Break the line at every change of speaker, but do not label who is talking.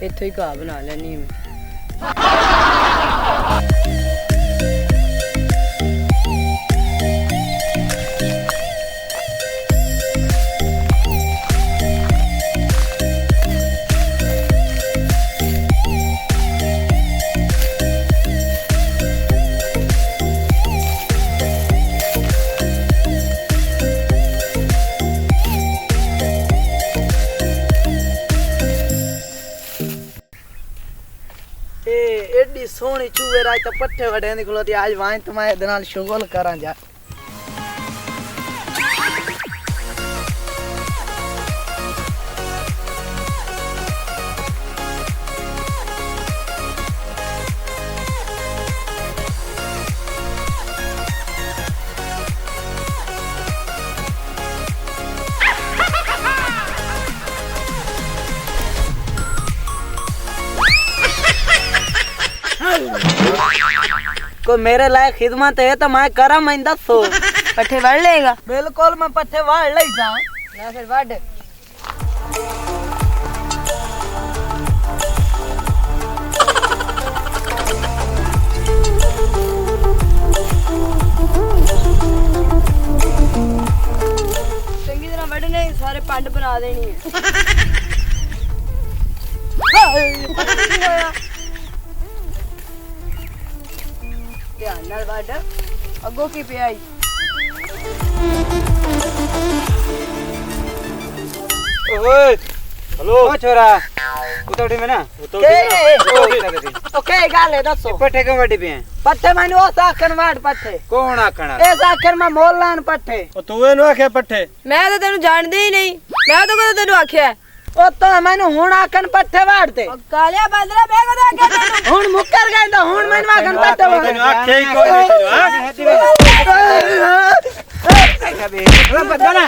इत्थों ही घाह बना लैनी मैं।
एडी सोहनी चूहे राज तो पट्ठे वडे निकलोती आज वाई तुम्हारे दनाल शुगल करा जा। कोई मेरे लायक खिदमत है तो मैं करा मैं दसो।
पट्ठे वड़ लेगा?
बिल्कुल मैं पट्ठे वाड़ ले जा।
ना फिर वड़। चंगी तरह वड़ने सारे पंड बना देनी है। ध्यान नाल वड़ अगो की पियाई।
ओए हेलो ओ छोरा उतोड़ी में ना
ओके गाले दसो
पट्ठे क्यों वड्डी पे हैं?
पट्ठे मैंने ओ साखन वाड़ पट्ठे
कौन आखना
ए साखन में मोल लान पट्ठे।
ओ तू एनु आखे पट्ठे?
मैं तो तेनु जानदी ही नहीं। मैं तो कदों तेनु आख्या
ओ तो मैंने हुन आखन पट्ठे वाड़ते।
कालिया बंदरा मैं कदों आख्या तेनु?
हुन मुक्कर गए तो हुन मैंने आखन पट्ठे वाड़ते।
तेनु आखे ही कोई नहीं तेनु हां बदला